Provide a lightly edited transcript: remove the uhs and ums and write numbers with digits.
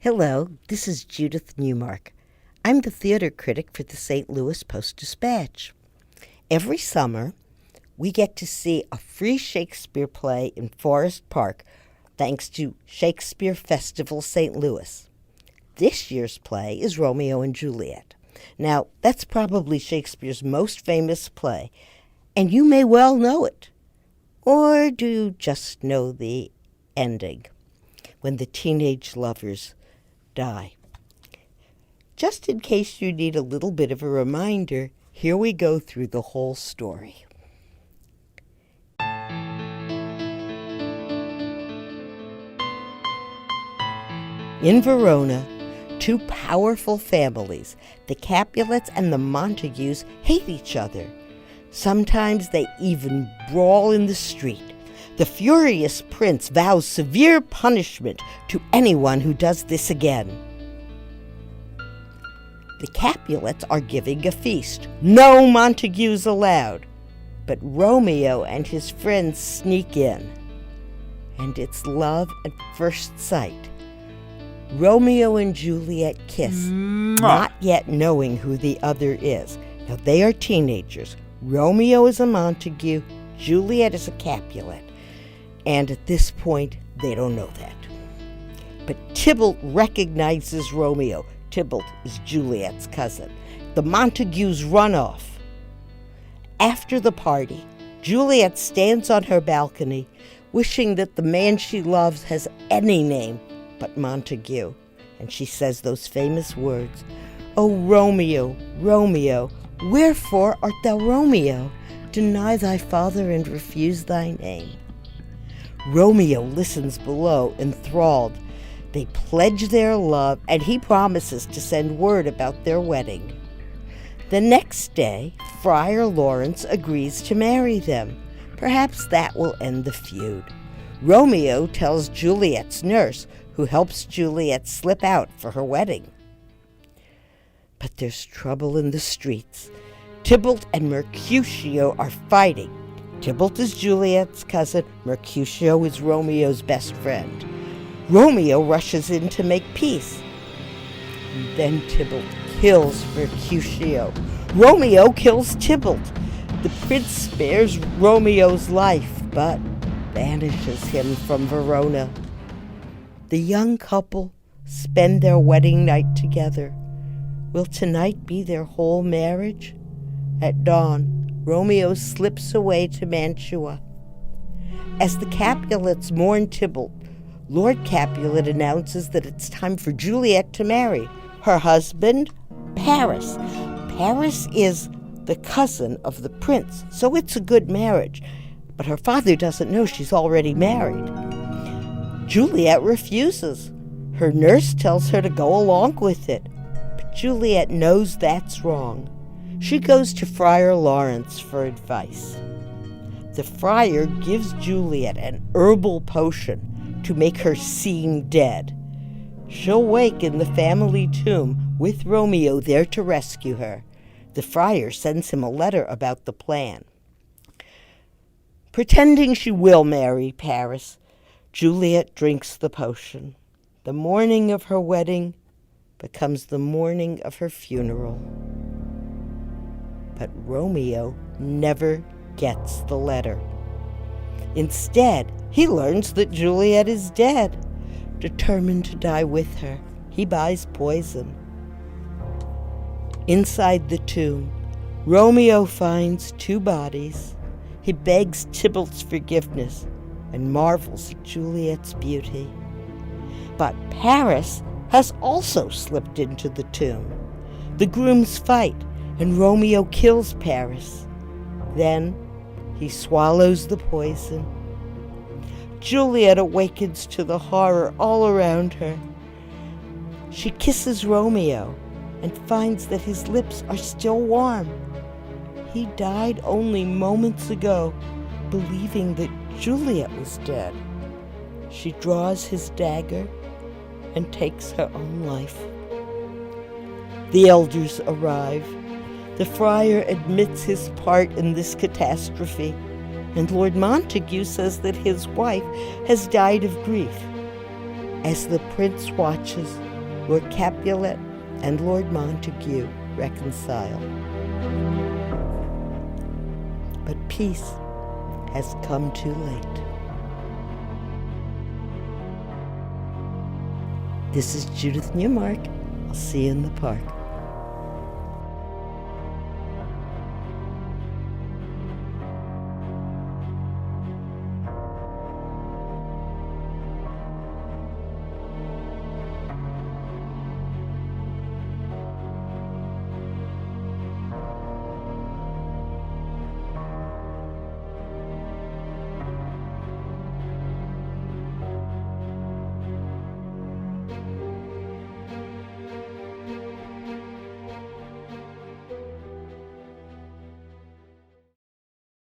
Hello, this is Judith Newmark. I'm the theater critic for the St. Louis Post-Dispatch. Every summer, we get to see a free Shakespeare play in Forest Park thanks to Shakespeare Festival St. Louis. This year's play is Romeo and Juliet. Now, that's probably Shakespeare's most famous play, and you may well know it. Or do you just know the ending, when the teenage lovers die? Just in case you need a little bit of a reminder, here we go through the whole story. In Verona, two powerful families, the Capulets and the Montagues, hate each other. Sometimes they even brawl in the street. The furious prince vows severe punishment to anyone who does this again. The Capulets are giving a feast. No Montagues allowed. But Romeo and his friends sneak in. And it's love at first sight. Romeo and Juliet kiss, not yet knowing who the other is. Now, they are teenagers. Romeo is a Montague, Juliet is a Capulet. And at this point, they don't know that. But Tybalt recognizes Romeo. Tybalt is Juliet's cousin. The Montagues run off. After the party, Juliet stands on her balcony, wishing that the man she loves has any name but Montague. And she says those famous words, "O Romeo, Romeo, wherefore art thou Romeo? Deny thy father and refuse thy name." Romeo listens below, enthralled. They pledge their love, and he promises to send word about their wedding. The next day, Friar Lawrence agrees to marry them. Perhaps that will end the feud. Romeo tells Juliet's nurse, who helps Juliet slip out for her wedding. But there's trouble in the streets. Tybalt and Mercutio are fighting. Tybalt is Juliet's cousin. Mercutio is Romeo's best friend. Romeo rushes in to make peace. And then Tybalt kills Mercutio. Romeo kills Tybalt. The prince spares Romeo's life, but banishes him from Verona. The young couple spend their wedding night together. Will tonight be their whole marriage? At dawn, Romeo slips away to Mantua. As the Capulets mourn Tybalt, Lord Capulet announces that it's time for Juliet to marry her husband, Paris. Paris is the cousin of the prince, so it's a good marriage. But her father doesn't know she's already married. Juliet refuses. Her nurse tells her to go along with it. But Juliet knows that's wrong. She goes to Friar Lawrence for advice. The friar gives Juliet an herbal potion to make her seem dead. She'll wake in the family tomb with Romeo there to rescue her. The friar sends him a letter about the plan. Pretending she will marry Paris, Juliet drinks the potion. The morning of her wedding becomes the morning of her funeral. But Romeo never gets the letter. Instead, he learns that Juliet is dead. Determined to die with her, he buys poison. Inside the tomb, Romeo finds two bodies. He begs Tybalt's forgiveness and marvels at Juliet's beauty. But Paris has also slipped into the tomb. The grooms fight, and Romeo kills Paris. Then he swallows the poison. Juliet awakens to the horror all around her. She kisses Romeo and finds that his lips are still warm. He died only moments ago, believing that Juliet was dead. She draws his dagger and takes her own life. The elders arrive. The friar admits his part in this catastrophe, and Lord Montague says that his wife has died of grief. As the prince watches, Lord Capulet and Lord Montague reconcile. But peace has come too late. This is Judith Newmark. I'll see you in the park.